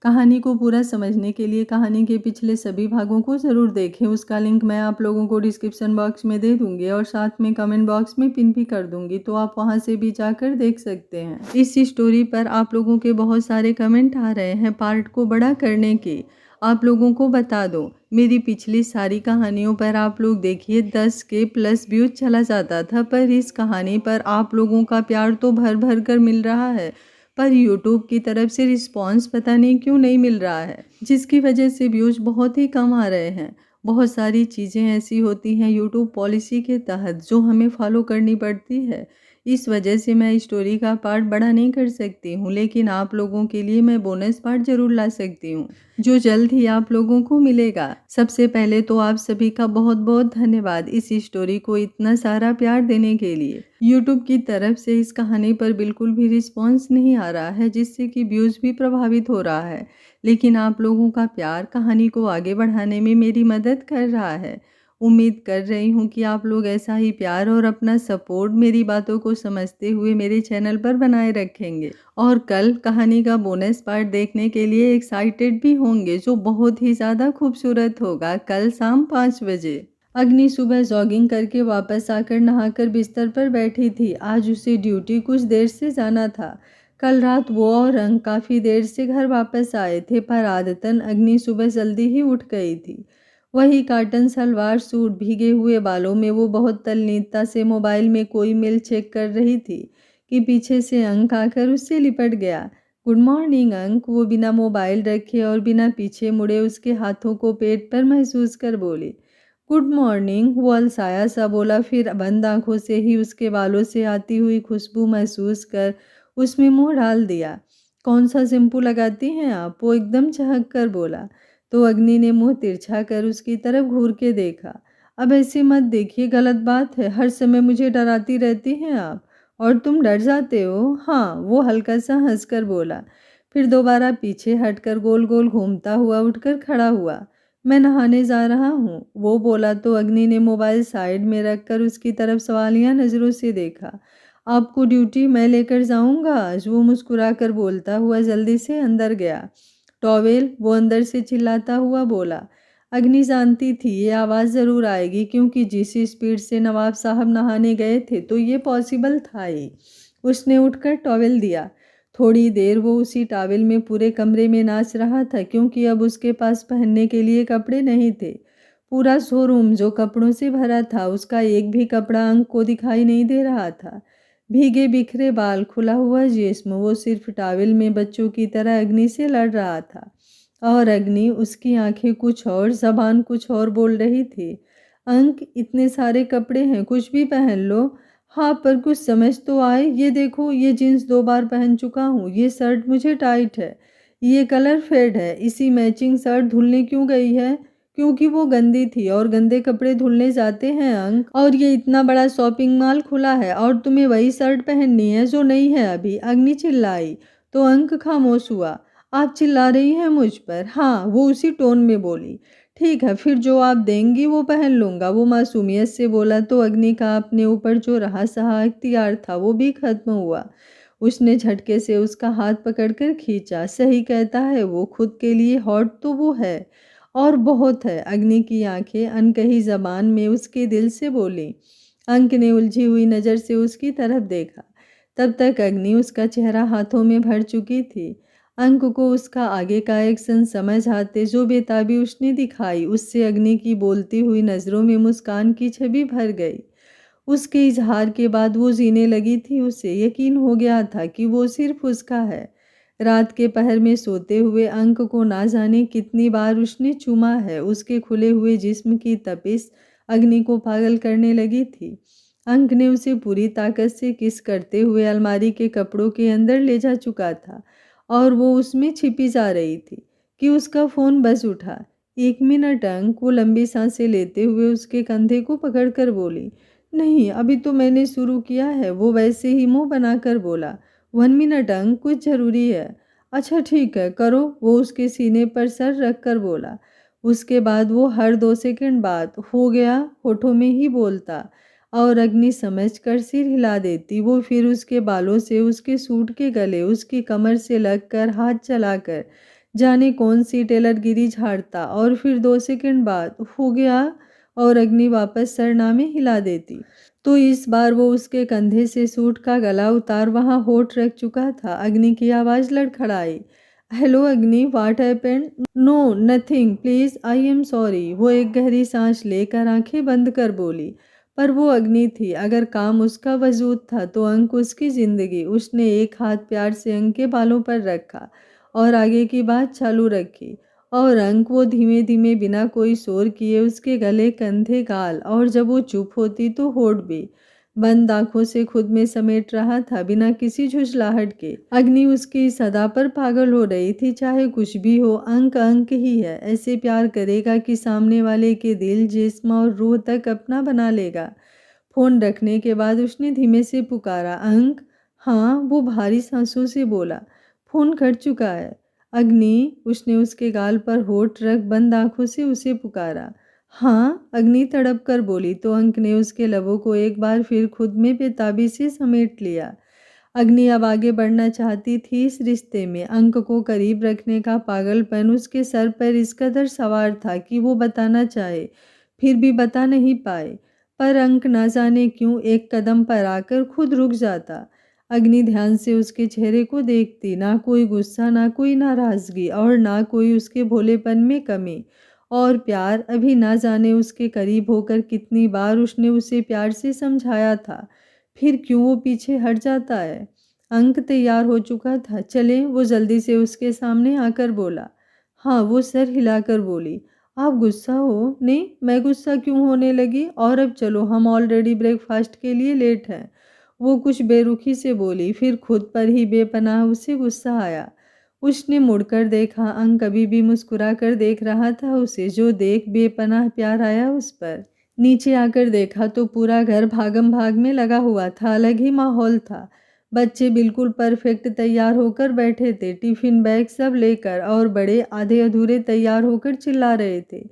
कहानी को पूरा समझने के लिए कहानी के पिछले सभी भागों को ज़रूर देखें। उसका लिंक मैं आप लोगों को डिस्क्रिप्शन बॉक्स में दे दूंगी और साथ में कमेंट बॉक्स में पिन भी कर दूंगी, तो आप वहां से भी जाकर देख सकते हैं। इस स्टोरी पर आप लोगों के बहुत सारे कमेंट आ रहे हैं पार्ट को बड़ा करने के। आप लोगों को बता दो, मेरी पिछली सारी कहानियों पर आप लोग देखिए 10 के प्लस व्यूज चला जाता था, पर इस कहानी पर आप लोगों का प्यार तो भर भर कर मिल रहा है, पर यूट्यूब की तरफ से रिस्पांस पता नहीं क्यों नहीं मिल रहा है, जिसकी वजह से व्यूज बहुत ही कम आ रहे हैं। बहुत सारी चीज़ें ऐसी होती हैं यूट्यूब पॉलिसी के तहत जो हमें फॉलो करनी पड़ती है। इस वजह से मैं स्टोरी का पार्ट बड़ा नहीं कर सकती हूँ, लेकिन आप लोगों के लिए मैं बोनस पार्ट जरूर ला सकती हूँ, जो जल्द ही आप लोगों को मिलेगा। सबसे पहले तो आप सभी का बहुत बहुत धन्यवाद इस स्टोरी को इतना सारा प्यार देने के लिए। यूट्यूब की तरफ से इस कहानी पर बिल्कुल भी रिस्पॉन्स नहीं आ रहा है, जिससे कि व्यूज़ भी प्रभावित हो रहा है, लेकिन आप लोगों का प्यार कहानी को आगे बढ़ाने में मेरी मदद कर रहा है। उम्मीद कर रही हूँ कि आप लोग ऐसा ही प्यार और अपना सपोर्ट मेरी बातों को समझते हुए मेरे चैनल पर बनाए रखेंगे, और कल कहानी का बोनस पार्ट देखने के लिए एक्साइटेड भी होंगे, जो बहुत ही ज़्यादा खूबसूरत होगा, कल शाम 5 बजे। अग्नि सुबह जॉगिंग करके वापस आकर नहाकर बिस्तर पर बैठी थी। आज उसे ड्यूटी कुछ देर से जाना था। कल रात वो और रंग काफ़ी देर से घर वापस आए थे, पर आदतन अग्नि सुबह जल्दी ही उठ गई थी। वही कॉटन सलवार सूट, भीगे हुए बालों में वो बहुत तल्लीनता से मोबाइल में कोई मेल चेक कर रही थी कि पीछे से अंक आकर उससे लिपट गया। गुड मॉर्निंग अंक, वो बिना मोबाइल रखे और बिना पीछे मुड़े उसके हाथों को पेट पर महसूस कर बोली। गुड मॉर्निंग, वो अलसाया सा बोला, फिर बंद आंखों से ही उसके बालों से आती हुई खुशबू महसूस कर उसमें मुंह डाल दिया। कौन सा शैम्पू लगाती हैं आप, वो एकदम चहक कर बोला। तो अग्नि ने मुंह तिरछा कर उसकी तरफ घूर के देखा। अब ऐसे मत देखिए, गलत बात है, हर समय मुझे डराती रहती हैं आप, और तुम डर जाते हो। हाँ, वो हल्का सा हंसकर बोला, फिर दोबारा पीछे हटकर गोल गोल घूमता हुआ उठकर खड़ा हुआ। मैं नहाने जा रहा हूँ, वो बोला तो अग्नि ने मोबाइल साइड में रखकर उसकी तरफ सवालिया नज़रों से देखा। आपको ड्यूटी मैं लेकर जाऊंगा आज, वो मुस्कुरा कर बोलता हुआ जल्दी से अंदर गया। टॉवेल, वो अंदर से चिल्लाता हुआ बोला। अग्नि जानती थी ये आवाज़ ज़रूर आएगी, क्योंकि जिस स्पीड से नवाब साहब नहाने गए थे तो ये पॉसिबल था ही। उसने उठकर टॉवेल दिया। थोड़ी देर वो उसी टॉवेल में पूरे कमरे में नाच रहा था, क्योंकि अब उसके पास पहनने के लिए कपड़े नहीं थे। पूरा शोरूम जो कपड़ों से भरा था, उसका एक भी कपड़ा अंक को दिखाई नहीं दे रहा था। भीगे बिखरे बाल, खुला हुआ जिस्म, वो सिर्फ टॉवेल में बच्चों की तरह अग्नि से लड़ रहा था, और अग्नि, उसकी आंखें कुछ और, जबान कुछ और बोल रही थी। अंक, इतने सारे कपड़े हैं, कुछ भी पहन लो। हाँ, पर कुछ समझ तो आए। ये देखो, ये जीन्स 2 बार पहन चुका हूँ, ये शर्ट मुझे टाइट है, ये कलर फेड है, इसी मैचिंग शर्ट धुलने क्यों गई है? क्योंकि वो गंदी थी, और गंदे कपड़े धुलने जाते हैं अंक, और ये इतना बड़ा शॉपिंग मॉल खुला है और तुम्हें वही शर्ट पहननी है जो नहीं है अभी, अग्नि चिल्लाई। तो अंक खामोश हुआ। आप चिल्ला रही हैं मुझ पर? हाँ, वो उसी टोन में बोली। ठीक है, फिर जो आप देंगी वो पहन लूँगा, वो मासूमियत से बोला। तो अग्नि का अपने ऊपर जो रहा सहा इख्तियार था वो भी खत्म हुआ। उसने झटके से उसका हाथ पकड़कर खींचा। सही कहता है वो, खुद के लिए हॉट तो वो है, और बहुत है। अग्नि की आंखें अनकही जबान में उसके दिल से बोली। अंक ने उलझी हुई नज़र से उसकी तरफ देखा। तब तक अग्नि उसका चेहरा हाथों में भर चुकी थी। अंक को उसका आगे का एक्शन समझ आते जो बेताबी उसने दिखाई, उससे अग्नि की बोलती हुई नज़रों में मुस्कान की छवि भर गई। उसके इजहार के बाद वो जीने लगी थी। उसे यकीन हो गया था कि वो सिर्फ उसका है। रात के पहर में सोते हुए अंक को ना जाने कितनी बार उसने चूमा है। उसके खुले हुए जिस्म की तपिश अग्नि को पागल करने लगी थी। अंक ने उसे पूरी ताकत से किस करते हुए अलमारी के कपड़ों के अंदर ले जा चुका था, और वो उसमें छिपी जा रही थी कि उसका फ़ोन बज उठा। 1 मिनट अंक, वो लंबी सांसें लेते हुए उसके कंधे को पकड़कर बोली। नहीं, अभी तो मैंने शुरू किया है, वो वैसे ही मुंह बनाकर बोला। 1 मिनट अंक, कुछ ज़रूरी है। अच्छा ठीक है, करो, वो उसके सीने पर सर रख कर बोला। उसके बाद वो हर 2 सेकंड बाद हो गया होठों में ही बोलता, और अग्नि समझकर सिर हिला देती। वो फिर उसके बालों से उसके सूट के गले, उसकी कमर से लगकर हाथ चलाकर जाने कौन सी टेलरगिरी झाड़ता और फिर 2 सेकंड बाद हो गया और अग्नि वापस सरनामे हिला देती। तो इस बार वो उसके कंधे से सूट का गला उतार वहां होठ रख चुका था। अग्नि की आवाज़ लड़खड़ाई, hello Agni, what happened? No nothing please, I am sorry. वो एक गहरी सांस लेकर आंखें बंद कर बोली। पर वो अग्नि थी, अगर काम उसका वजूद था तो अंक उसकी जिंदगी। उसने एक हाथ प्यार से अंक के बालों पर रखा और आगे की बात चालू रखी। और अंक, वो धीमे धीमे बिना कोई शोर किए उसके गले, कंधे, गाल, और जब वो चुप होती तो होठ भी बंद आंखों से खुद में समेट रहा था, बिना किसी झुझलाहट के। अग्नि उसकी इस अदा पर पागल हो रही थी। चाहे कुछ भी हो, अंक अंक ही है। ऐसे प्यार करेगा कि सामने वाले के दिल, जिस्म और रूह तक अपना बना लेगा। फोन रखने के बाद उसने धीमे से पुकारा, अंक। हाँ, वो भारी सांसों से बोला। फोन कट चुका है अग्नि। उसने उसके गाल पर होठ रख बंद आंखों से उसे पुकारा। हाँ, अग्नि तड़प कर बोली तो अंक ने उसके लबों को एक बार फिर खुद में बेताबी से समेट लिया। अग्नि अब आगे बढ़ना चाहती थी इस रिश्ते में। अंक को करीब रखने का पागलपन उसके सर पर इस कदर सवार था कि वो बताना चाहे फिर भी बता नहीं पाए। पर अंक ना जाने क्यों एक कदम पर आकर खुद रुक जाता। अग्नि ध्यान से उसके चेहरे को देखती, ना कोई गुस्सा, ना कोई नाराजगी, और ना कोई उसके भोलेपन में कमी और प्यार। अभी ना जाने उसके करीब होकर कितनी बार उसने उसे प्यार से समझाया था, फिर क्यों वो पीछे हट जाता है। अंक तैयार हो चुका था, चले। वो जल्दी से उसके सामने आकर बोला। हाँ, वो सर हिलाकर बोली। आप गुस्सा हो? नहीं, मैं गुस्सा क्यों होने लगी? और अब चलो, हम ऑलरेडी ब्रेकफास्ट के लिए लेट हैं। वो कुछ बेरुखी से बोली, फिर खुद पर ही बेपनाह उसे गुस्सा आया। उसने मुड़कर देखा, अंक अभी भी मुस्कुरा कर देख रहा था उसे, जो देख बेपनाह प्यार आया उस पर। नीचे आकर देखा तो पूरा घर भागम भाग में लगा हुआ था, अलग ही माहौल था। बच्चे बिल्कुल परफेक्ट तैयार होकर बैठे थे, टिफिन बैग सब लेकर, और बड़े आधे अधूरे तैयार होकर चिल्ला रहे थे।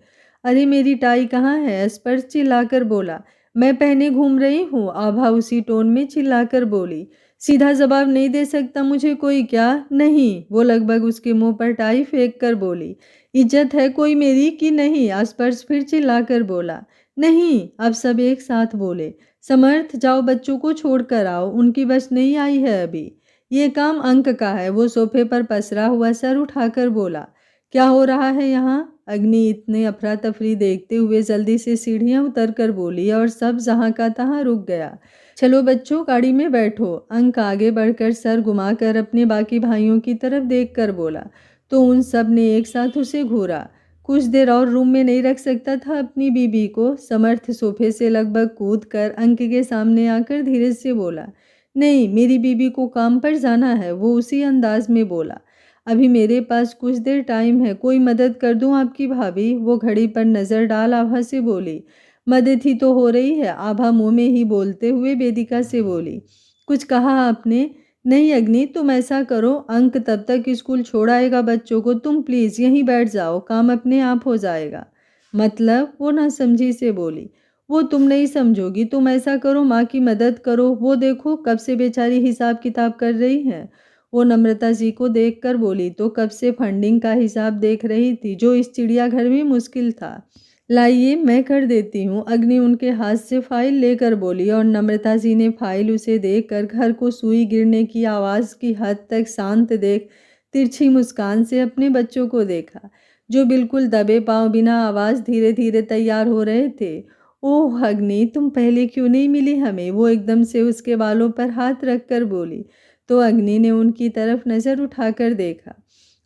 अरे मेरी टाई कहाँ है? स्पर्श चिल्लाकर बोला। मैं पहने घूम रही हूँ, आभा उसी टोन में चिल्लाकर बोली। सीधा जवाब नहीं दे सकता मुझे कोई क्या? नहीं, वो लगभग उसके मुंह पर टाई फेंक कर बोली। इज्जत है कोई मेरी कि नहीं? स्पर्श फिर चिल्लाकर बोला। नहीं, अब सब एक साथ बोले। समर्थ, जाओ बच्चों को छोड़ कर आओ, उनकी बस नहीं आई है अभी। ये काम अंक का है। वो सोफे पर पसरा हुआ सर उठाकर बोला। क्या हो रहा है यहाँ? अग्नि इतने अफरा तफरी देखते हुए जल्दी से सीढ़ियां उतर कर बोली, और सब जहां का तहां रुक गया। चलो बच्चों, गाड़ी में बैठो। अंक आगे बढ़कर सर घुमाकर अपने बाकी भाइयों की तरफ देखकर बोला, तो उन सब ने एक साथ उसे घूरा। कुछ देर और रूम में नहीं रख सकता था अपनी बीबी को? समर्थ सोफे से लगभग कूद कर अंक के सामने आकर धीरे से बोला। नहीं, मेरी बीबी को काम पर जाना है, वो उसी अंदाज में बोला। अभी मेरे पास कुछ देर टाइम है, कोई मदद कर दूं आपकी भाभी? वो घड़ी पर नजर डाल आभा से बोली। मदद ही तो हो रही है, आभा मुंह में ही बोलते हुए वेदिका से बोली। कुछ कहा आपने? नहीं अग्नि, तुम ऐसा करो, अंक तब तक स्कूल छोड़ आएगा बच्चों को, तुम प्लीज यहीं बैठ जाओ, काम अपने आप हो जाएगा। मतलब? वो ना समझी से बोली। वो तुम नहीं समझोगी, तुम ऐसा करो, माँ की मदद करो, वो देखो कब से बेचारी हिसाब किताब कर रही है। वो नम्रता जी को देखकर बोली, तो कब से फंडिंग का हिसाब देख रही थी, जो इस चिड़ियाघर में मुश्किल था। लाइए, मैं कर देती हूँ, अग्नि उनके हाथ से फाइल लेकर बोली, और नम्रता जी ने फाइल उसे देखकर घर को सुई गिरने की आवाज़ की हद तक शांत देख तिरछी मुस्कान से अपने बच्चों को देखा, जो बिल्कुल दबे पांव बिना आवाज़ धीरे धीरे तैयार हो रहे थे। ओह अग्नि, तुम पहले क्यों नहीं मिली हमें? वो एकदम से उसके बालों पर हाथ रखकर बोली। तो अग्नि ने उनकी तरफ नज़र उठाकर देखा।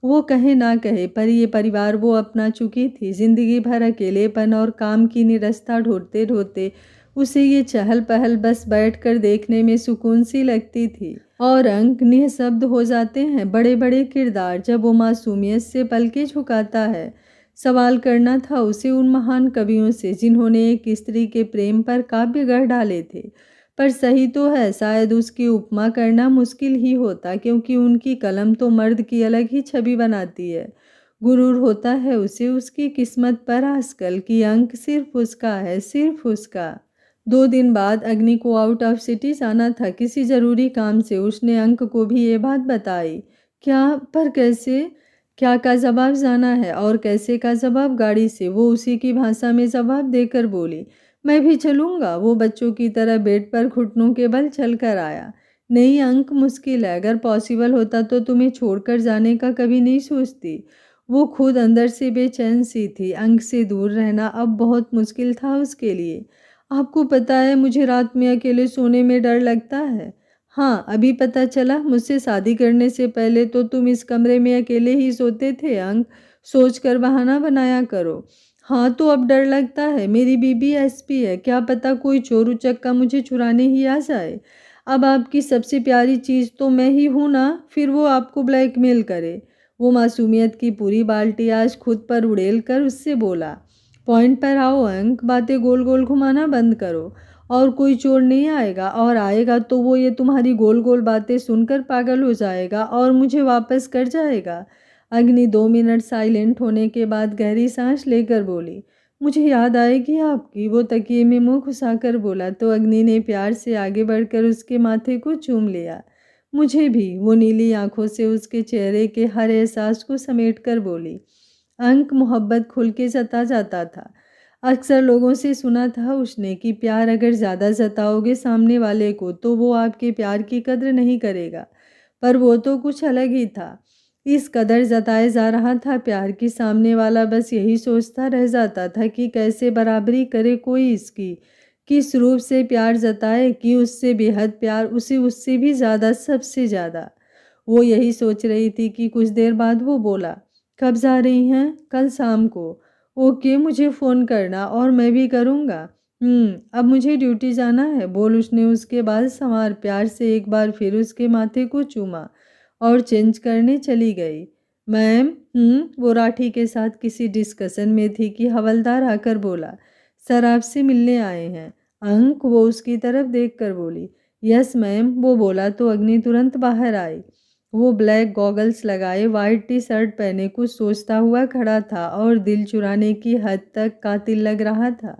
वो कहे ना कहे, पर ये परिवार वो अपना चुकी थी। जिंदगी भर अकेलेपन और काम की निरस्ता ढूंढते ढूंढते उसे ये चहल पहल बस बैठकर देखने में सुकून सी लगती थी। और अंक निःशब्द हो जाते हैं, बड़े बड़े किरदार, जब वो मासूमियत से पलके झुकाता है। सवाल करना था उसे उन महान कवियों से जिन्होंने एक स्त्री के प्रेम पर काव्य गढ़ डाले थे। पर सही तो है, शायद उसकी उपमा करना मुश्किल ही होता, क्योंकि उनकी कलम तो मर्द की अलग ही छवि बनाती है। गुरूर होता है उसे उसकी किस्मत पर आजकल कि अंक सिर्फ उसका है, सिर्फ उसका। 2 दिन बाद अग्नि को आउट ऑफ सिटी जाना था किसी जरूरी काम से। उसने अंक को भी ये बात बताई। क्या? पर कैसे? क्या का जवाब जाना है और कैसे का जवाब गाड़ी से। वो उसी की भाषा में जवाब देकर बोली, मैं भी चलूँगा। वो बच्चों की तरह बेड पर घुटनों के बल चल कर आया। नहीं अंक, मुश्किल है। अगर पॉसिबल होता तो तुम्हें छोड़कर जाने का कभी नहीं सोचती। वो खुद अंदर से बेचैन सी थी। अंक से दूर रहना अब बहुत मुश्किल था उसके लिए। आपको पता है मुझे रात में अकेले सोने में डर लगता है। हाँ, अभी पता चला। मुझसे शादी करने से पहले तो तुम इस कमरे में अकेले ही सोते थे अंक। सोचकर बहाना बनाया करो। हाँ तो अब डर लगता है। मेरी बीबी एसपी है, क्या पता कोई चोर उचक्का मुझे चुराने ही आ जाए। अब आपकी सबसे प्यारी चीज़ तो मैं ही हूँ ना, फिर वो आपको ब्लैकमेल करे। वो मासूमियत की पूरी बाल्टी आज खुद पर उड़ेल कर उससे बोला, पॉइंट पर आओ अंक, बातें गोल गोल घुमाना बंद करो। और कोई चोर नहीं आएगा, और आएगा तो वो ये तुम्हारी गोल गोल बातें सुनकर पागल हो जाएगा और मुझे वापस कर जाएगा। अग्नि 2 मिनट साइलेंट होने के बाद गहरी सांस लेकर बोली, मुझे याद आएगी आपकी। वो तकिए में मुंह घुसाकर बोला तो अग्नि ने प्यार से आगे बढ़कर उसके माथे को चूम लिया। मुझे भी। वो नीली आंखों से उसके चेहरे के हर एहसास को समेट कर बोली। अंक मोहब्बत खुल के जता जाता था। अक्सर लोगों से सुना था उसने कि प्यार अगर ज़्यादा जताओगे सामने वाले को तो वो आपके प्यार की कद्र नहीं करेगा। पर वो तो कुछ अलग ही था। इस कदर जताया जा रहा था प्यार की, सामने वाला बस यही सोचता रह जाता था कि कैसे बराबरी करे कोई इसकी, किस रूप से प्यार जताए कि उससे बेहद प्यार, उसे उससे भी ज़्यादा, सबसे ज़्यादा। वो यही सोच रही थी कि कुछ देर बाद वो बोला, कब जा रही हैं? कल शाम को। ओके, मुझे फ़ोन करना और मैं भी करूँगा। अब मुझे ड्यूटी जाना है, बोल उसने उसके बाल संवार प्यार से एक बार फिर उसके माथे को चूमा और चेंज करने चली गई। मैम, वो राठी के साथ किसी डिस्कशन में थी कि हवलदार आकर बोला, सर आपसे मिलने आए हैं। अंक, वो उसकी तरफ देखकर बोली, यस मैम। वो बोला तो अग्नि तुरंत बाहर आई। वो ब्लैक गॉगल्स लगाए, वाइट टी शर्ट पहने कुछ सोचता हुआ खड़ा था और दिल चुराने की हद तक कातिल लग रहा था।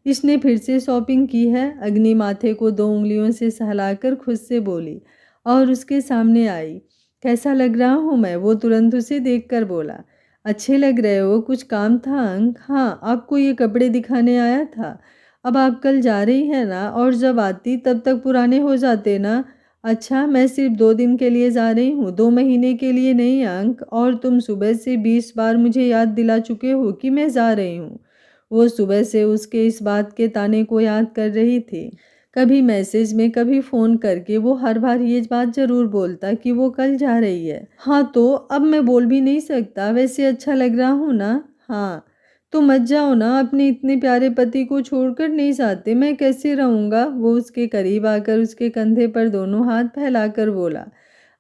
इसने फिर से शॉपिंग की है? अग्नि माथे को 2 उंगलियों से सहलाकर खुद से बोली और उसके सामने आई। कैसा लग रहा हूँ मैं? वो तुरंत उसे देखकर बोला, अच्छे लग रहे हो। कुछ काम था अंक? हाँ, आपको ये कपड़े दिखाने आया था। अब आप कल जा रही हैं ना, और जब आती तब तक पुराने हो जाते ना। अच्छा, मैं सिर्फ 2 दिन के लिए जा रही हूँ, 2 महीने के लिए नहीं अंक। और तुम सुबह से 20 बार मुझे याद दिला चुके हो कि मैं जा रही हूँ। वो सुबह से उसके इस बात के ताने को याद कर रही थी। कभी मैसेज में, कभी फ़ोन करके वो हर बार ये बात ज़रूर बोलता कि वो कल जा रही है। हाँ तो अब मैं बोल भी नहीं सकता। वैसे अच्छा लग रहा हूँ ना? हाँ तो मत जाओ ना, अपने इतने प्यारे पति को छोड़कर नहीं जाते। मैं कैसे रहूँगा? वो उसके करीब आकर उसके कंधे पर दोनों हाथ फैलाकर बोला।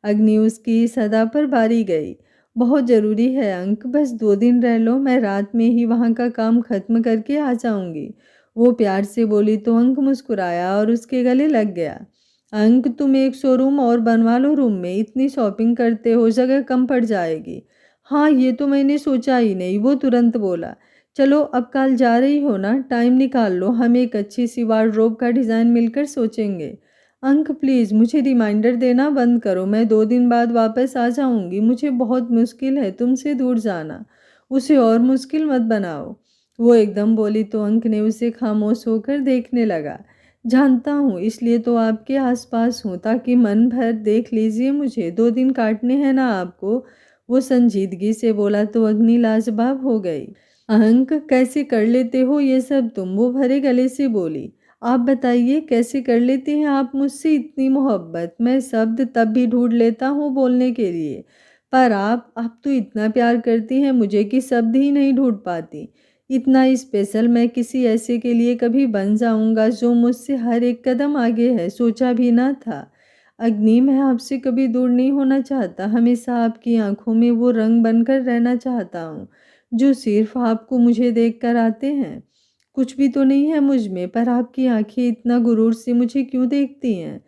अग्नि उसकी इस अदा पर बारी गई। बहुत ज़रूरी है अंक, बस 2 दिन रह लो, मैं रात में ही वहाँ का काम खत्म करके आ जाऊँगी। वो प्यार से बोली तो अंक मुस्कुराया और उसके गले लग गया। अंक, तुम एक शोरूम और बनवा लो रूम में, इतनी शॉपिंग करते हो जगह कम पड़ जाएगी। हाँ ये तो मैंने सोचा ही नहीं। वो तुरंत बोला, चलो अब कल जा रही हो ना, टाइम निकाल लो, हम एक अच्छी सी वार्डरोब का डिज़ाइन मिलकर सोचेंगे। अंक प्लीज़ मुझे रिमाइंडर देना बंद करो, मैं 2 दिन बाद वापस आ जाऊंगी। मुझे बहुत मुश्किल है तुमसे दूर जाना, उसे और मुश्किल मत बनाओ। वो एकदम बोली तो अंक ने उसे खामोश होकर देखने लगा। जानता हूँ, इसलिए तो आपके आसपास हूँ, ताकि मन भर देख लीजिए मुझे। 2 दिन काटने हैं ना आपको? वो संजीदगी से बोला तो अग्नि लाजवाब हो गई। अंक, कैसे कर लेते हो ये सब तुम? वो भरे गले से बोली। आप बताइए कैसे कर लेते हैं आप मुझसे इतनी मोहब्बत? मैं शब्द तब भी ढूंढ लेता हूँ बोलने के लिए, पर आप तो इतना प्यार करती हैं मुझे कि शब्द ही नहीं ढूंढ पाती। इतना स्पेशल मैं किसी ऐसे के लिए कभी बन जाऊंगा जो मुझसे हर एक कदम आगे है, सोचा भी ना था। अग्नि, मैं आपसे कभी दूर नहीं होना चाहता, हमेशा आपकी आंखों में वो रंग बनकर रहना चाहता हूँ जो सिर्फ आपको मुझे देखकर आते हैं। कुछ भी तो नहीं है मुझ में, पर आपकी आंखें इतना गुरूर से मुझे क्यों देखती हैं?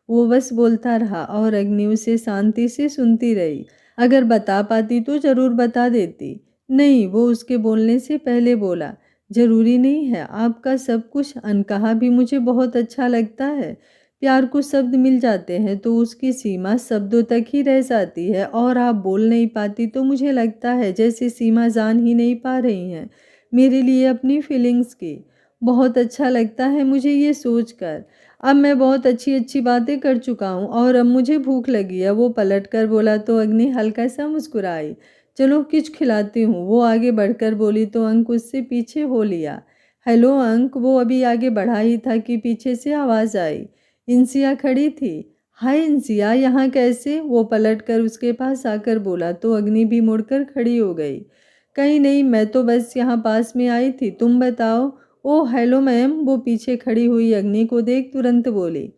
वो बस बोलता रहा और अग्नि उसे शांति से सुनती रही। अगर बता पाती तो ज़रूर बता देती। नहीं, वो उसके बोलने से पहले बोला, ज़रूरी नहीं है। आपका सब कुछ अनकहा भी मुझे बहुत अच्छा लगता है। प्यार को शब्द मिल जाते हैं तो उसकी सीमा शब्दों तक ही रह जाती है, और आप बोल नहीं पाती तो मुझे लगता है जैसे सीमा जान ही नहीं पा रही हैं मेरे लिए अपनी फीलिंग्स की। बहुत अच्छा लगता है मुझे ये सोचकर। अब मैं बहुत अच्छी अच्छी बातें कर चुका हूँ और अब मुझे भूख लगी है। वो पलट कर बोला तो अग्नि हल्का सा मुस्कुराई। चलो कुछ खिलाती हूँ, वो आगे बढ़कर बोली तो अंक उससे पीछे हो लिया। हेलो अंक, वो अभी आगे बढ़ा ही था कि पीछे से आवाज़ आई। इंसिया खड़ी थी। हाय इंसिया, यहाँ कैसे? वो पलट कर उसके पास आकर बोला तो अग्नि भी मुड़कर खड़ी हो गई। कहीं नहीं, मैं तो बस यहाँ पास में आई थी, तुम बताओ। ओह हेलो मैम, वो पीछे खड़ी हुई अग्नि को देख तुरंत बोली।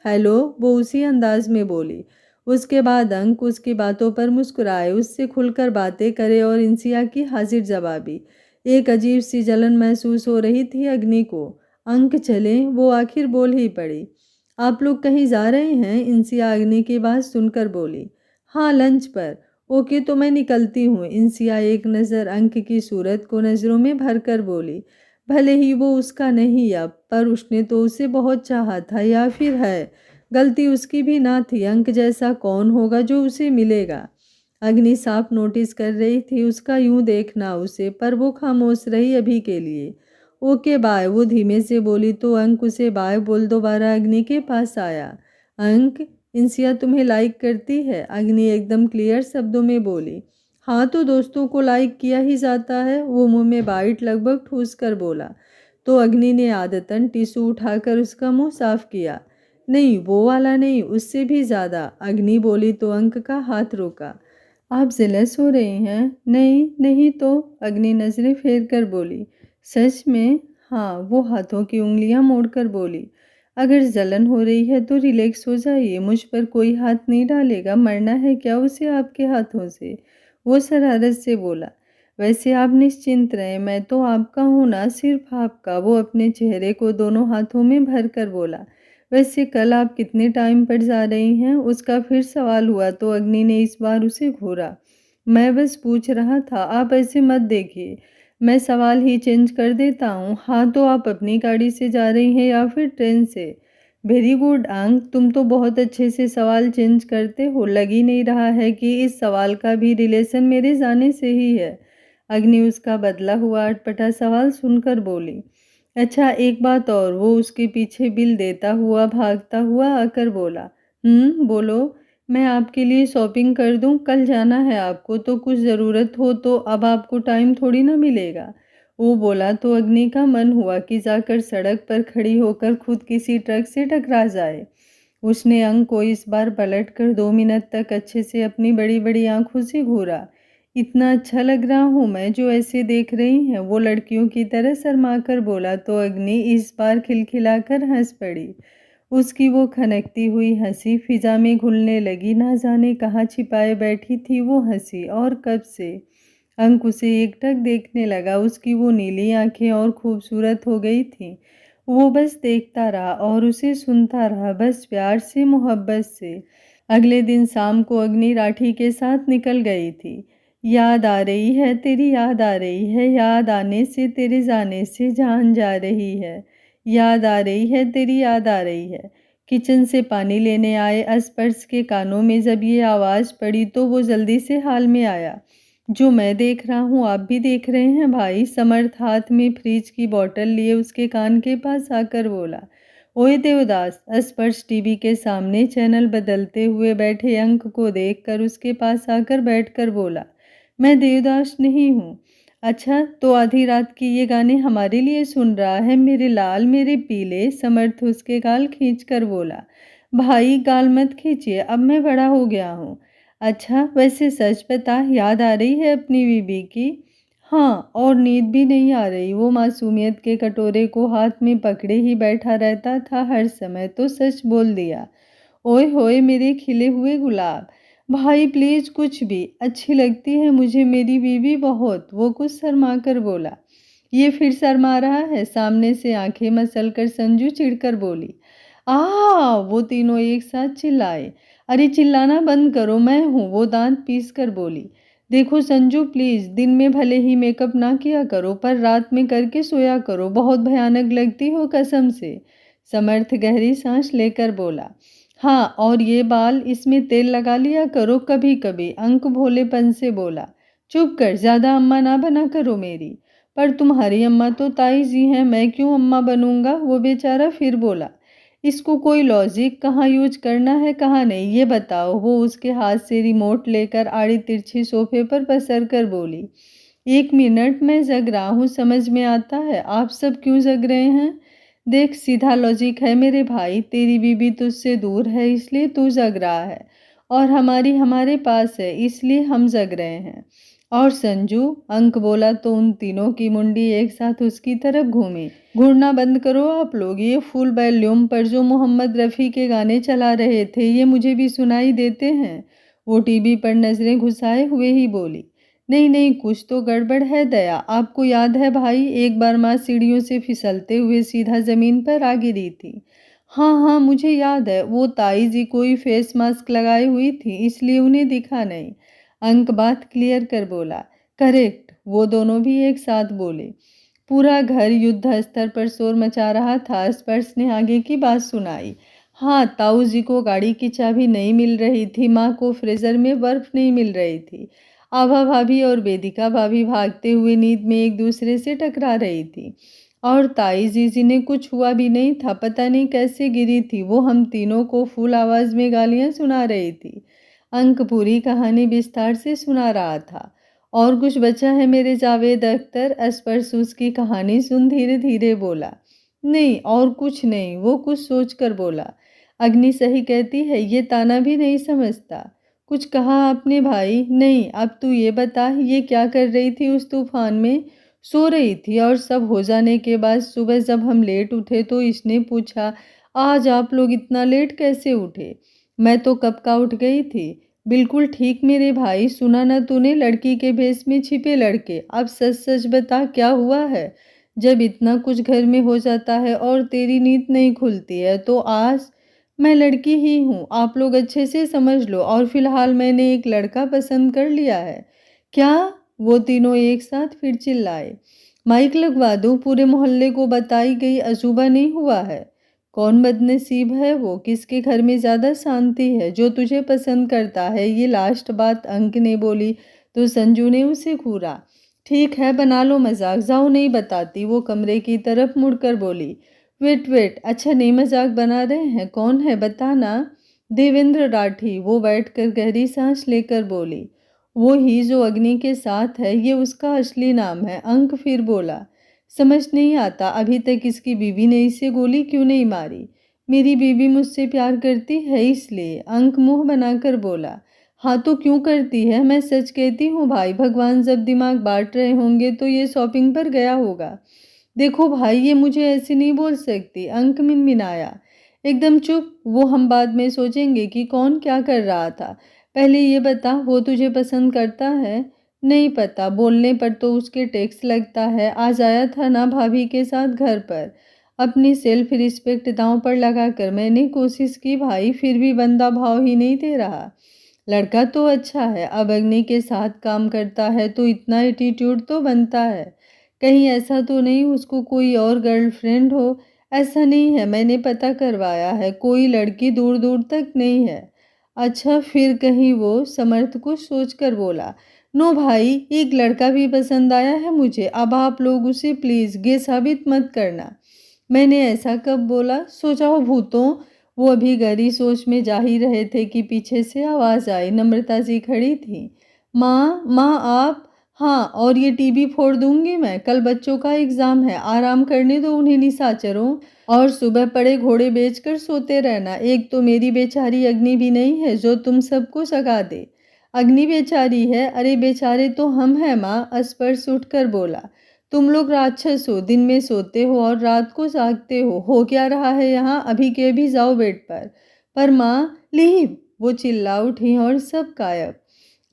हेलो, वो उसी अंदाज में बोली। उसके बाद अंक उसकी बातों पर मुस्कुराए, उससे खुलकर बातें करे और इंसिया की हाजिर जवाबी। एक अजीब सी जलन महसूस हो रही थी अग्नि को। अंक चले, वो आखिर बोल ही पड़ी। आप लोग कहीं जा रहे हैं? इंसिया अग्नि की बात सुनकर बोली। हाँ, लंच पर। ओके, तो मैं निकलती हूँ। इंसिया एक नज़र अंक की सूरत को नज़रों में भर कर बोली। भले ही वो उसका नहीं अब, पर उसने तो उसे बहुत चाहा था, या फिर है गलती उसकी भी ना थी। अंक जैसा कौन होगा जो उसे मिलेगा? अग्नि साफ नोटिस कर रही थी उसका यूं देखना उसे, पर वो खामोश रही अभी के लिए। ओके बाय, वो धीमे से बोली तो अंक उसे बाय बोल दोबारा अग्नि के पास आया। अंक, इंसिया तुम्हें लाइक करती है? अग्नि एकदम क्लियर शब्दों में बोली। हाँ, तो दोस्तों को लाइक किया ही जाता है, वो मुंह में बाइट लगभग ठूस कर बोला। तो अग्नि ने आदतन टिश्यू उठाकर उसका मुंह साफ किया। नहीं, वो वाला नहीं, उससे भी ज़्यादा। अग्नि बोली तो अंक का हाथ रोका। आप जेलस हो रही हैं? नहीं नहीं तो, अग्नि नजरें फेर कर बोली। सच में? हाँ, वो हाथों की उंगलियां मोड़कर बोली। अगर जलन हो रही है तो रिलैक्स हो जाइए, मुझ पर कोई हाथ नहीं डालेगा, मरना है क्या उसे आपके हाथों से? वो शरारत से बोला। वैसे आप निश्चिंत रहें, मैं तो आपका हूँ ना, सिर्फ आपका। वो अपने चेहरे को दोनों हाथों में भर कर बोला। वैसे कल आप कितने टाइम पर जा रही हैं? उसका फिर सवाल हुआ तो अग्नि ने इस बार उसे घूरा। मैं बस पूछ रहा था, आप ऐसे मत देखिए। मैं सवाल ही चेंज कर देता हूँ। हाँ, तो आप अपनी गाड़ी से जा रही हैं या फिर ट्रेन से? वेरी गुड अंक, तुम तो बहुत अच्छे से सवाल चेंज करते हो। लग ही नहीं रहा है कि इस सवाल का भी रिलेशन मेरे जाने से ही है। अग्नि उसका बदला हुआ अटपटा सवाल सुनकर बोली। अच्छा, एक बात और। वो उसके पीछे बिल देता हुआ भागता हुआ आकर बोला। बोलो। मैं आपके लिए शॉपिंग कर दूं? कल जाना है आपको तो कुछ ज़रूरत हो तो अब आपको टाइम थोड़ी ना मिलेगा। वो बोला तो अग्नि का मन हुआ कि जाकर सड़क पर खड़ी होकर खुद किसी ट्रक से टकरा जाए। उसने अंक को इस बार पलटकर 2 मिनट तक अच्छे से अपनी बड़ी बड़ी आंखों से घूरा। इतना अच्छा लग रहा हूँ मैं जो ऐसे देख रही हैं? वो लड़कियों की तरह शर्मा कर बोला तो अग्नि इस बार खिलखिलाकर हंस पड़ी। उसकी वो खनकती हुई हंसी फिजा में घुलने लगी। ना जाने कहाँ छिपाए बैठी थी वो हंसी, और कब से। अंक उसे एकटक देखने लगा। उसकी वो नीली आंखें और खूबसूरत हो गई थीं। वो बस देखता रहा और उसे सुनता रहा, बस प्यार से, मोहब्बत से। अगले दिन शाम को अग्नि राठी के साथ निकल गई थी। याद आ रही है तेरी, याद आ रही है, याद आने से तेरे जाने से जान जा रही है। याद आ रही है तेरी, याद आ रही है। किचन से पानी लेने आए अस्पर्श के कानों में जब ये आवाज़ पड़ी तो वो जल्दी से हाल में आया। जो मैं देख रहा हूँ आप भी देख रहे हैं भाई? समर्थ हाथ में फ्रिज की बोतल लिए उसके कान के पास आकर बोला। ओए देवदास, स्पर्श टीवी के सामने चैनल बदलते हुए बैठे अंक को देखकर उसके पास आकर बैठकर बोला। मैं देवदास नहीं हूँ। अच्छा, तो आधी रात की ये गाने हमारे लिए सुन रहा है? मेरे लाल, मेरे पीले। समर्थ उसके गाल खींच कर बोला। भाई गाल मत खींचिए, अब मैं बड़ा हो गया हूँ। अच्छा, वैसे सच बता, याद आ रही है अपनी बीबी की? हाँ, और नींद भी नहीं आ रही। वो मासूमियत के कटोरे को हाथ में पकड़े ही बैठा रहता था हर समय। तो सच बोल दिया। ओए होए मेरे खिले हुए गुलाब। भाई प्लीज कुछ भी। अच्छी लगती है मुझे मेरी बीवी बहुत। वो कुछ शर्मा कर बोला। ये फिर शर्मा रहा है? सामने से आंखें मसल कर संजू चिढ़कर बोली। वो तीनों एक साथ चिल्लाए। अरे चिल्लाना बंद करो, मैं हूँ। वो दांत पीस कर बोली। देखो संजू प्लीज, दिन में भले ही मेकअप ना किया करो पर रात में करके सोया करो, बहुत भयानक लगती हो कसम से। समर्थ गहरी सांस लेकर बोला। हाँ, और ये बाल इसमें तेल लगा लिया करो कभी कभी, अंक भोलेपन से बोला। चुप कर, ज्यादा अम्मा ना बना करो मेरी। पर तुम्हारी अम्मा तो ताई जी हैं, मैं क्यों अम्मा बनूंगा, वो बेचारा फिर बोला। इसको कोई लॉजिक कहाँ यूज करना है कहाँ नहीं, ये बताओ। वो उसके हाथ से रिमोट लेकर आड़ी तिरछी सोफे पर पसर कर बोली। 1 मिनट, मैं जग रहा हूँ, समझ में आता है आप सब क्यों जग रहे हैं। देख, सीधा लॉजिक है मेरे भाई, तेरी बीबी तुझसे दूर है इसलिए तू जग रहा है, और हमारी हमारे पास है इसलिए हम जग रहे हैं। और संजू, अंक बोला तो उन तीनों की मुंडी एक साथ उसकी तरफ घूमी। घूरना बंद करो आप लोग, ये फुल वॉल्यूम पर जो मोहम्मद रफ़ी के गाने चला रहे थे ये मुझे भी सुनाई देते हैं। वो टीवी पर नजरें घुसाए हुए ही बोली। नहीं नहीं, कुछ तो गड़बड़ है दया। आपको याद है भाई, एक बार माँ सीढ़ियों से फिसलते हुए सीधा जमीन पर आ गिरी थी। हाँ हाँ, मुझे याद है। वो ताई जी कोई फेस मास्क लगाई हुई थी इसलिए उन्हें दिखा नहीं। अंक बात क्लियर कर बोला। करेक्ट, वो दोनों भी एक साथ बोले। पूरा घर युद्ध स्तर पर शोर मचा रहा था। स्पर्श ने आगे की बात सुनाई। हाँ, ताऊ जी को गाड़ी की चाबी नहीं मिल रही थी, माँ को फ्रीजर में बर्फ नहीं मिल रही थी, आभा भाभी और वेदिका भाभी भागते हुए नींद में एक दूसरे से टकरा रही थी, और ताई जीजी ने कुछ हुआ भी नहीं था, पता नहीं कैसे गिरी थी वो, हम तीनों को फुल आवाज में गालियां सुना रही थी। अंक पूरी कहानी विस्तार से सुना रहा था। और कुछ बचा है मेरे जावेद अख्तर, स्पर्श उसकी कहानी सुन धीरे धीरे बोला। नहीं, और कुछ नहीं, वो कुछ सोच कर बोला। अग्नि सही कहती है, ये ताना भी नहीं समझता। कुछ कहा आपने भाई? नहीं, अब तू ये बता, ये क्या कर रही थी उस तूफान में? सो रही थी, और सब हो जाने के बाद सुबह जब हम लेट उठे तो इसने पूछा, आज आप लोग इतना लेट कैसे उठे? मैं तो कब का उठ गई थी। बिल्कुल ठीक मेरे भाई, सुना ना तूने, लड़की के भेष में छिपे लड़के। अब सच सच बता, क्या हुआ है? जब इतना कुछ घर में हो जाता है और तेरी नींद नहीं खुलती है तो आज। मैं लड़की ही हूँ, आप लोग अच्छे से समझ लो, और फिलहाल मैंने एक लड़का पसंद कर लिया है। क्या? वो तीनों एक साथ फिर चिल्लाए। माइक लगवा दूं, पूरे मोहल्ले को बताई गई अजूबा नहीं हुआ है। कौन बदनसीब है वो, किसके घर में ज़्यादा शांति है, जो तुझे पसंद करता है? ये लास्ट बात अंक ने बोली तो संजू ने उसे घूरा। ठीक है, बना लो मजाक, जाओ, नहीं बताती। वो कमरे की तरफ मुड़कर बोली। वेट वेट, अच्छा नहीं मजाक बना रहे हैं, कौन है बताना। देवेंद्र राठी, वो बैठकर गहरी सांस लेकर बोली। वो ही जो अग्नि के साथ है, ये उसका असली नाम है। अंक फिर बोला। समझ नहीं आता अभी तक इसकी बीवी ने इसे गोली क्यों नहीं मारी। मेरी बीवी मुझसे प्यार करती है इसलिए, अंक मुंह बनाकर बोला। हाँ तो क्यों करती है, मैं सच कहती हूँ भाई, भगवान जब दिमाग बांट रहे होंगे तो ये शॉपिंग पर गया होगा। देखो भाई, ये मुझे ऐसे नहीं बोल सकती, अंक मिनमिनाया। एकदम चुप, वो हम बाद में सोचेंगे कि कौन क्या कर रहा था। पहले ये बता, वो तुझे पसंद करता है? नहीं पता, बोलने पर तो उसके टैक्स लगता है। आज आया था ना भाभी के साथ घर पर। अपनी सेल्फ रिस्पेक्ट दांव पर लगाकर मैंने कोशिश की भाई, फिर भी बंदा भाव ही नहीं दे रहा। लड़का तो अच्छा है, अब अग्नि के साथ काम करता है तो इतना एटीट्यूड तो बनता है। कहीं ऐसा तो नहीं उसको कोई और गर्लफ्रेंड हो? ऐसा नहीं है, मैंने पता करवाया है, कोई लड़की दूर दूर तक नहीं है। अच्छा, फिर कहीं वो? समर्थ कुछ सोच कर बोला। नो भाई, एक लड़का भी पसंद आया है मुझे, अब आप लोग उसे प्लीज गे साबित मत करना। मैंने ऐसा कब बोला? सो जाओ भूतों। वो अभी गहरी सोच में जा ही रहे थे कि पीछे से आवाज आई। नम्रता जी खड़ी थी। माँ माँ, आप? हाँ, और ये टीवी फोड़ दूंगी मैं, कल बच्चों का एग्जाम है, आराम करने दो उन्हें निशाचरों, और सुबह पड़े घोड़े बेचकर सोते रहना। एक तो मेरी बेचारी अग्नि भी नहीं है जो तुम सबको जगा दे। अग्नि बेचारी है? अरे बेचारे तो हम हैं माँ, स्पर्श उठकर बोला। तुम लोग राक्षस हो, दिन में सोते हो और रात को जागते हो क्या रहा है यहाँ? अभी के भी जाओ बेड पर माँ, लीव, वो चिल्ला उठी और सब गायब।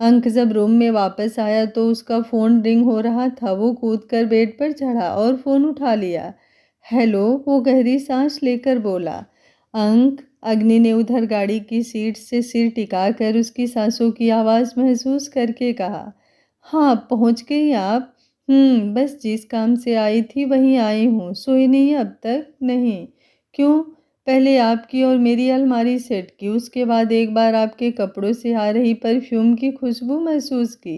अंक जब रूम में वापस आया तो उसका फोन रिंग हो रहा था। वो कूदकर बेड पर चढ़ा और फोन उठा लिया। हेलो, वो गहरी सांस लेकर बोला। अंक, अग्नि ने उधर गाड़ी की सीट से सिर टिकाकर उसकी सांसों की आवाज महसूस करके कहा। हाँ, पहुंच गई आप? बस जिस काम से आई थी वहीं आई हूँ। सोई नहीं अब तक? नहीं। क्यों? पहले आपकी और मेरी अलमारी सेट की, उसके बाद एक बार आपके कपड़ों से आ रही परफ्यूम की खुशबू महसूस की,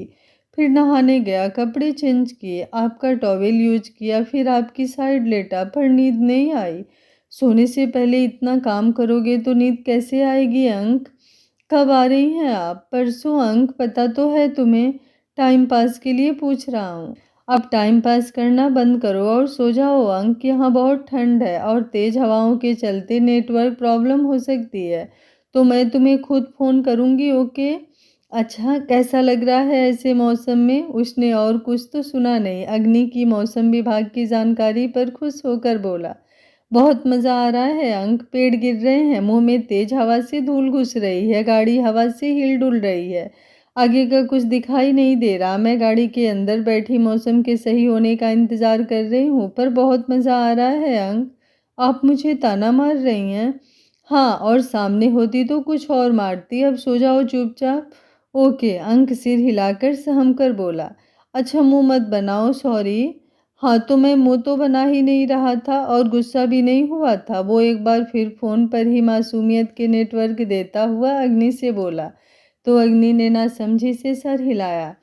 फिर नहाने गया, कपड़े चेंज किए, आपका टॉवेल यूज किया, फिर आपकी साइड लेटा, पर नींद नहीं आई। सोने से पहले इतना काम करोगे तो नींद कैसे आएगी अंक? कब आ रही हैं आप? परसों अंक, पता तो है तुम्हें, टाइम पास के लिए पूछ रहा हूँ। अब टाइम पास करना बंद करो और सो जाओ अंक, यहाँ बहुत ठंड है और तेज हवाओं के चलते नेटवर्क प्रॉब्लम हो सकती है, तो मैं तुम्हें खुद फ़ोन करूँगी, ओके? अच्छा, कैसा लग रहा है ऐसे मौसम में? उसने और कुछ तो सुना नहीं। अग्नि की मौसम विभाग की जानकारी पर खुश होकर बोला, बहुत मज़ा आ रहा है अंक, पेड़ गिर रहे हैं, मुंह में तेज हवा से धूल घुस रही है, गाड़ी हवा से हिल डुल रही है, आगे का कुछ दिखाई नहीं दे रहा। मैं गाड़ी के अंदर बैठी मौसम के सही होने का इंतज़ार कर रही हूँ, पर बहुत मज़ा आ रहा है अंक। आप मुझे ताना मार रही हैं? हाँ, और सामने होती तो कुछ और मारती। अब सो जाओ चुपचाप। ओके अंक सिर हिलाकर सहम कर बोला। अच्छा मुंह मत बनाओ, सॉरी। हाँ, तो मैं मुँह तो बना ही नहीं रहा था और गुस्सा भी नहीं हुआ था। वो एक बार फिर फ़ोन पर ही मासूमियत के नेटवर्क देता हुआ अग्नि से बोला, तो अग्नि ने नासमझी से सर हिलाया।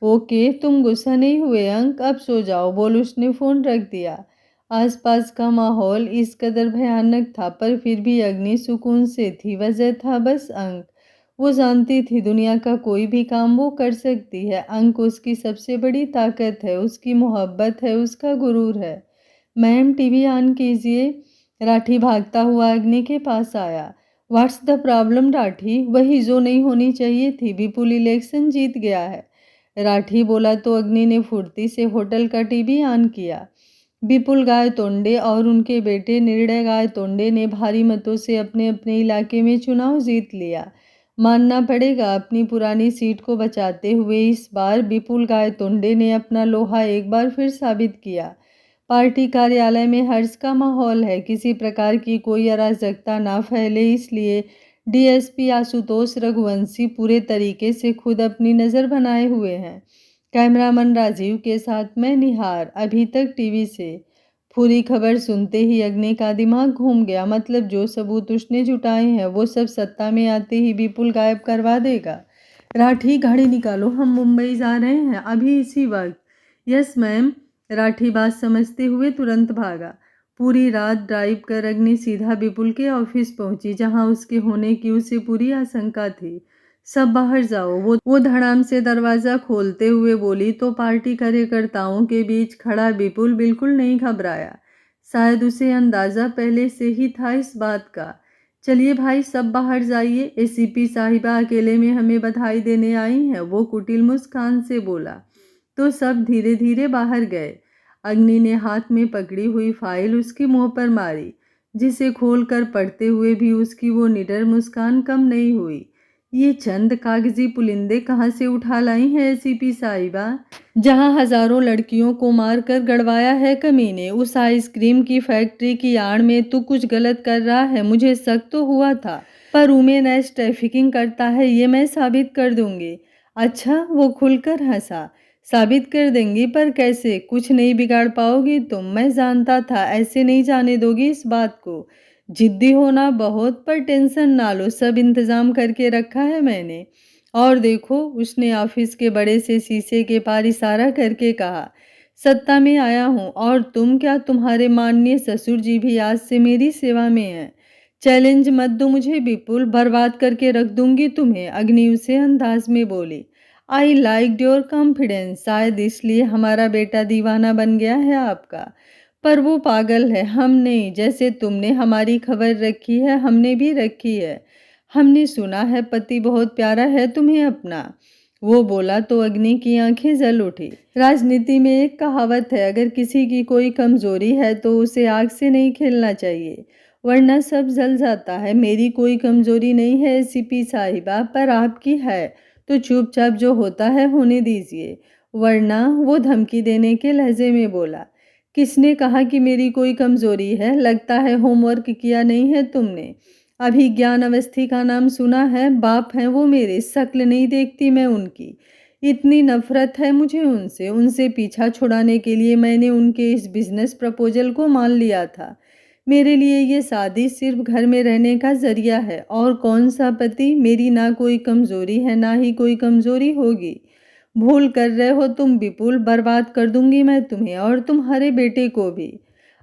ओके, तुम गुस्सा नहीं हुए अंक, अब सो जाओ, बोल उसने फ़ोन रख दिया। आसपास का माहौल इस कदर भयानक था, पर फिर भी अग्नि सुकून से थी। वजह था बस अंक। वो जानती थी दुनिया का कोई भी काम वो कर सकती है। अंक उसकी सबसे बड़ी ताकत है, उसकी मोहब्बत है, उसका गुरूर है। मैम टीवी ऑन कीजिए। राठी भागता हुआ अग्नि के पास आया। What's the problem Rathi? वही जो नहीं होनी चाहिए थी, विपुल इलेक्शन जीत गया है। राठी बोला तो अग्नि ने फुर्ती से होटल का टीवी ऑन किया। विपुल गायतोंडे और उनके बेटे निर्णय गायतोंडे ने भारी मतों से अपने अपने इलाके में चुनाव जीत लिया। मानना पड़ेगा, अपनी पुरानी सीट को बचाते हुए इस बार विपुल गायतोंडे ने अपना लोहा एक बार फिर साबित किया। पार्टी कार्यालय में हर्ष का माहौल है, किसी प्रकार की कोई अराजकता ना फैले, इसलिए डीएसपी आशुतोष रघुवंशी पूरे तरीके से खुद अपनी नज़र बनाए हुए हैं। कैमरामैन राजीव के साथ मैं निहार। अभी तक टीवी से। पूरी खबर सुनते ही अग्नि का दिमाग घूम गया। मतलब जो सबूत उसने जुटाए हैं वो सब सत्ता में आते ही विपुल गायब करवा देगा। राठी गाड़ी निकालो, हम मुंबई जा रहे हैं अभी इसी वक्त। Yes ma'am. राठी बात समझते हुए तुरंत भागा। पूरी रात ड्राइव कर अग्नि सीधा विपुल के ऑफिस पहुंची, जहां उसके होने की उसे पूरी आशंका थी। सब बाहर जाओ, वो धड़ाम से दरवाज़ा खोलते हुए बोली, तो पार्टी कार्यकर्ताओं के बीच खड़ा विपुल बिल्कुल नहीं घबराया। शायद उसे अंदाज़ा पहले से ही था इस बात का। चलिए भाई, सब बाहर जाइए, एसीपी साहिबा अकेले में हमें बधाई देने आई हैं, वो कुटिल मुस्कान से बोला। तो सब धीरे धीरे बाहर गए। अग्नि ने हाथ में पकड़ी हुई फाइल उसके मुंह पर मारी, जिसे खोलकर पढ़ते हुए भी उसकी वो निडर मुस्कान कम नहीं हुई। ये चंद कागजी पुलिंदे कहाँ से उठा लाई हैं एसीपी साहिबा? जहाँ हजारों लड़कियों को मारकर गड़वाया है कमीने, उस आइसक्रीम की फैक्ट्री की आड़ में तू कुछ गलत कर रहा है, मुझे शक तो हुआ था, पर वुमेन ट्रैफिकिंग करता है ये मैं साबित कर दूंगी। अच्छा, वो खुलकर हंसा। साबित कर देंगी, पर कैसे? कुछ नहीं बिगाड़ पाओगी तुम, मैं जानता था ऐसे नहीं जाने दोगी इस बात को। जिद्दी होना बहुत, पर टेंशन ना लो, सब इंतजाम करके रखा है मैंने। और देखो, उसने ऑफिस के बड़े से शीशे के पार इशारा करके कहा, सत्ता में आया हूँ, और तुम क्या, तुम्हारे माननीय ससुर जी भी आज से मेरी सेवा में हैं। चैलेंज मत दो मुझे विपुल, बर्बाद करके रख दूंगी तुम्हें, अग्नि उसे अंदाज में बोली। आई लाइक योर कॉन्फिडेंस, शायद इसलिए हमारा बेटा दीवाना बन गया है आपका। पर वो पागल है, हम नहीं। जैसे तुमने हमारी खबर रखी है, हमने भी रखी है। हमने सुना है पति बहुत प्यारा है तुम्हें अपना। वो बोला तो अग्नि की आंखें जल उठी। राजनीति में एक कहावत है, अगर किसी की कोई कमजोरी है तो उसे आग से नहीं खेलना चाहिए, वरना सब जल जाता है। मेरी कोई कमजोरी नहीं है एसीपी साहिबा, पर आपकी है, तो चुपचाप जो होता है होने दीजिए, वरना। वो धमकी देने के लहजे में बोला। किसने कहा कि मेरी कोई कमजोरी है? लगता है होमवर्क किया नहीं है तुमने। अभिज्ञान अवस्थी का नाम सुना है? बाप हैं वो मेरे, शक्ल नहीं देखती मैं उनकी। इतनी नफरत है मुझे उनसे। उनसे पीछा छुड़ाने के लिए मैंने उनके इस बिजनेस प्रपोजल को मान लिया था। मेरे लिए ये शादी सिर्फ घर में रहने का जरिया है। और कौन सा पति? मेरी ना कोई कमजोरी है, ना ही कोई कमजोरी होगी। भूल कर रहे हो तुम विपुल, बर्बाद कर दूंगी मैं तुम्हें और तुम्हारे बेटे को भी।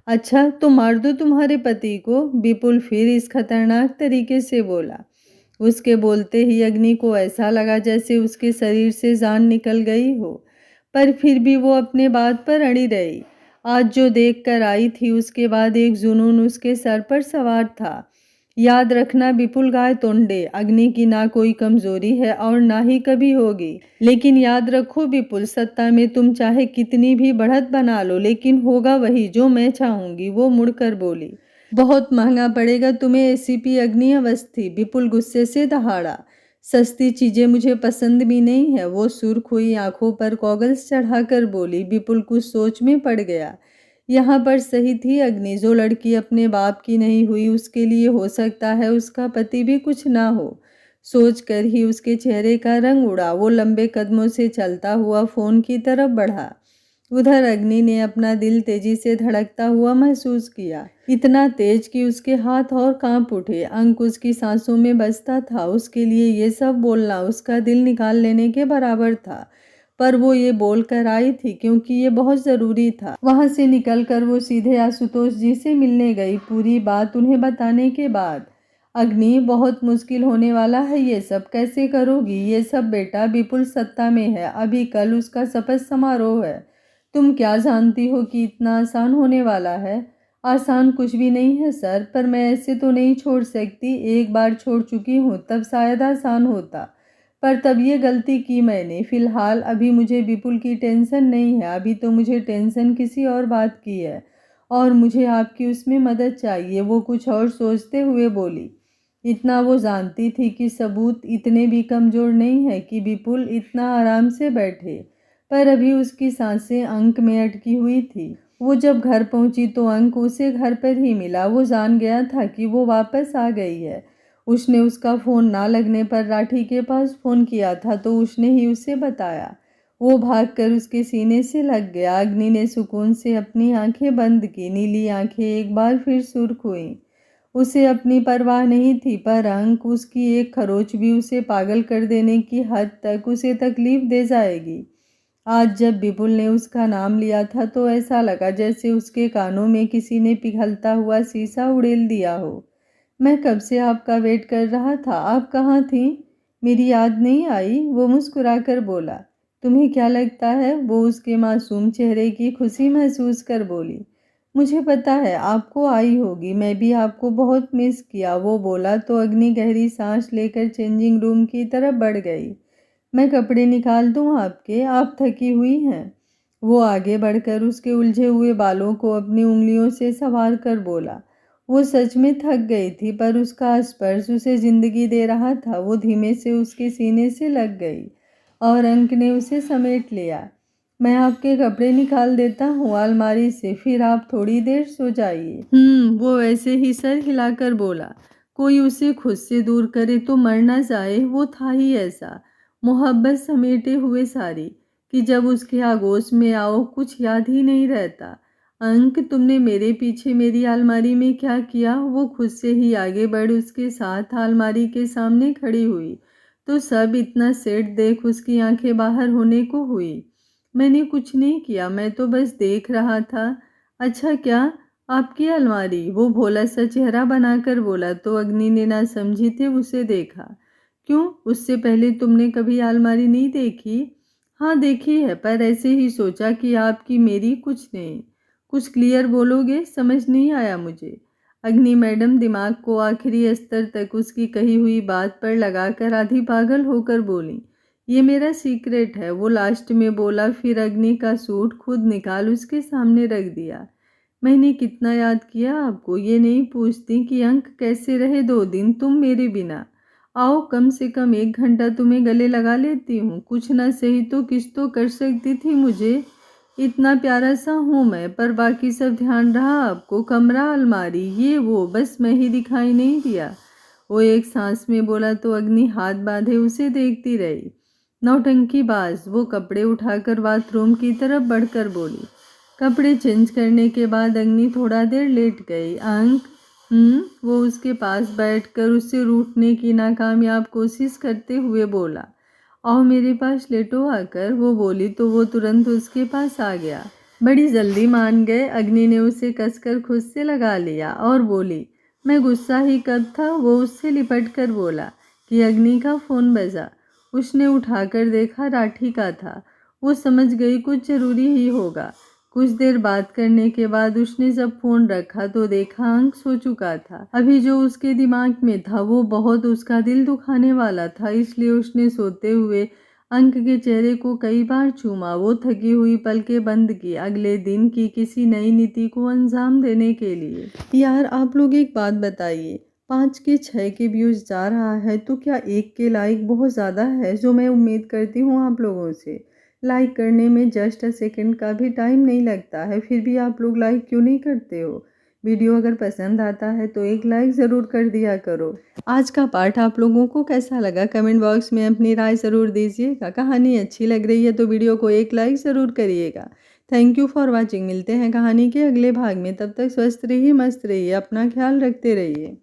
अच्छा तो मार दो तुम्हारे पति को, विपुल फिर इस खतरनाक तरीके से बोला। उसके बोलते ही अग्नि को ऐसा लगा जैसे उसके शरीर से जान निकल गई हो, पर फिर भी वो अपने बात पर अड़ी रही। आज जो देख कर आई थी उसके बाद एक जुनून उसके सर पर सवार था। याद रखना विपुल गाय तोंडे, अग्नि की ना कोई कमजोरी है और ना ही कभी होगी। लेकिन याद रखो विपुल, सत्ता में तुम चाहे कितनी भी बढ़त बना लो, लेकिन होगा वही जो मैं चाहूंगी। वो मुड़कर बोली। बहुत महंगा पड़ेगा तुम्हें एसीपी अग्नि अवस्थी, विपुल गुस्से से दहाड़ा। सस्ती चीजें मुझे पसंद भी नहीं है, वो सुर्ख हुई आंखों पर गॉगल्स चढ़ाकर बोली। विपुल कुछ सोच में पड़ गया। यहाँ पर सही थी अग्नि, जो लड़की अपने बाप की नहीं हुई उसके लिए हो सकता है उसका पति भी कुछ ना हो। सोच कर ही उसके चेहरे का रंग उड़ा। वो लंबे कदमों से चलता हुआ फोन की तरफ बढ़ा। उधर अग्नि ने अपना दिल तेजी से धड़कता हुआ महसूस किया, इतना तेज कि उसके हाथ और कांप उठे। अंक उसकी सांसों में बजता था। उसके लिए ये सब बोलना उसका दिल निकाल लेने के बराबर था, पर वो ये बोल कर आई थी क्योंकि ये बहुत ज़रूरी था। वहाँ से निकलकर वो सीधे आशुतोष जी से मिलने गई। पूरी बात उन्हें बताने के बाद, अग्नि बहुत मुश्किल होने वाला है, ये सब कैसे करोगी? ये सब बेटा विपुल सत्ता में है, अभी कल उसका शपथ समारोह है। तुम क्या जानती हो कि इतना आसान होने वाला है? आसान कुछ भी नहीं है सर, पर मैं ऐसे तो नहीं छोड़ सकती। एक बार छोड़ चुकी हूँ, तब शायद आसान होता, पर तब ये गलती की मैंने। फिलहाल अभी मुझे विपुल की टेंशन नहीं है, अभी तो मुझे टेंशन किसी और बात की है और मुझे आपकी उसमें मदद चाहिए। वो कुछ और सोचते हुए बोली। इतना वो जानती थी कि सबूत इतने भी कमज़ोर नहीं है कि विपुल इतना आराम से बैठे, पर अभी उसकी सांसें अंक में अटकी हुई थी। वो जब घर पहुंची तो अंक उसे घर पर ही मिला। वो जान गया था कि वो वापस आ गई है। उसने उसका फ़ोन ना लगने पर राठी के पास फ़ोन किया था तो उसने ही उसे बताया। वो भागकर उसके सीने से लग गया। अग्नि ने सुकून से अपनी आंखें बंद की। नीली आंखें एक बार फिर सुर्ख हुईं। उसे अपनी परवाह नहीं थी, पर अंक उसकी एक खरोच भी उसे पागल कर देने की हद तक उसे तकलीफ दे जाएगी। आज जब विपुल ने उसका नाम लिया था तो ऐसा लगा जैसे उसके कानों में किसी ने पिघलता हुआ शीशा उड़ेल दिया हो। मैं कब से आपका वेट कर रहा था, आप कहाँ थी? मेरी याद नहीं आई? वो मुस्कुराकर बोला। तुम्हें क्या लगता है? वो उसके मासूम चेहरे की खुशी महसूस कर बोली। मुझे पता है आपको आई होगी, मैं भी आपको बहुत मिस किया। वो बोला तो अग्नि गहरी सांस लेकर चेंजिंग रूम की तरफ बढ़ गई। मैं कपड़े निकाल दूं आपके, आप थकी हुई हैं। वो आगे बढ़कर उसके उलझे हुए बालों को अपनी उंगलियों से संवार कर बोला। वो सच में थक गई थी, पर उसका स्पर्श उसे जिंदगी दे रहा था। वो धीमे से उसके सीने से लग गई और अंक ने उसे समेट लिया। मैं आपके कपड़े निकाल देता हूँ अलमारी से, फिर आप थोड़ी देर सो जाइए। वो ऐसे ही सर हिलाकर बोला। कोई उसे खुद से दूर करे तो मर ना जाए। वो था ही ऐसा, मोहब्बत समेटे हुए सारी, कि जब उसके आगोश में आओ कुछ याद ही नहीं रहता। अंक, तुमने मेरे पीछे मेरी अलमारी में क्या किया? वो खुद से ही आगे बढ़ उसके साथ अलमारी के सामने खड़ी हुई तो सब इतना सेट देख उसकी आंखें बाहर होने को हुई। मैंने कुछ नहीं किया, मैं तो बस देख रहा था। अच्छा क्या? आपकी अलमारी? वो भोला सा चेहरा बनाकर बोला तो अग्नि ने ना समझी थे उसे देखा। क्यों, उससे पहले तुमने कभी अलमारी नहीं देखी? हाँ देखी है, पर ऐसे ही सोचा कि आपकी मेरी कुछ नहीं। कुछ क्लियर बोलोगे, समझ नहीं आया मुझे। अग्नि मैडम दिमाग को आखिरी स्तर तक उसकी कही हुई बात पर लगाकर आधी पागल होकर बोली। ये मेरा सीक्रेट है, वो लास्ट में बोला। फिर अग्नि का सूट खुद निकाल उसके सामने रख दिया। मैंने कितना याद किया आपको, ये नहीं पूछती कि अंक कैसे रहे 2 दिन तुम मेरे बिना। आओ कम से कम 1 घंटा तुम्हें गले लगा लेती हूँ। कुछ ना सही तो किस तो कर सकती थी मुझे। इतना प्यारा सा हूँ मैं, पर बाकी सब ध्यान रहा आपको? कमरा, अलमारी, ये वो, बस मैं ही दिखाई नहीं दिया। वो एक सांस में बोला तो अग्नि हाथ बांधे उसे देखती रही। नौटंकीबाज, वो कपड़े उठाकर बाथरूम की तरफ बढ़कर बोली। कपड़े चेंज करने के बाद अग्नि थोड़ा देर लेट गई। अंक वो उसके पास बैठकर उससे रूठने की नाकामयाब कोशिश करते हुए बोला। आओ मेरे पास लेटो आकर, वो बोली तो वो तुरंत उसके पास आ गया। बड़ी जल्दी मान गए। अग्नि ने उसे कसकर खुद से लगा लिया और बोली, मैं गुस्सा ही कब था। वो उससे लिपट कर बोला कि अग्नि का फ़ोन बजा। उसने उठाकर देखा, राठी का था। वो समझ गई कुछ ज़रूरी ही होगा। कुछ देर बात करने के बाद उसने जब फ़ोन रखा तो देखा अंक सो चुका था। अभी जो उसके दिमाग में था वो बहुत उसका दिल दुखाने वाला था, इसलिए उसने सोते हुए अंक के चेहरे को कई बार चूमा। वो थकी हुई पलकें बंद की, अगले दिन की किसी नई नीति को अंजाम देने के लिए। यार आप लोग एक बात बताइए, 5 के 6 के व्यूज़ जा रहा है तो क्या 1 के लाइक बहुत ज़्यादा है, जो मैं उम्मीद करती हूँ आप लोगों से। लाइक करने में जस्ट अ सेकंड का भी टाइम नहीं लगता है, फिर भी आप लोग लाइक क्यों नहीं करते हो। वीडियो अगर पसंद आता है तो एक लाइक ज़रूर कर दिया करो। आज का पार्ट आप लोगों को कैसा लगा कमेंट बॉक्स में अपनी राय ज़रूर दीजिएगा। कहानी अच्छी लग रही है तो वीडियो को एक लाइक ज़रूर करिएगा। Thank you for watching. मिलते हैं कहानी के अगले भाग में, तब तक स्वस्थ रहिए, मस्त रहिए, अपना ख्याल रखते रहिए।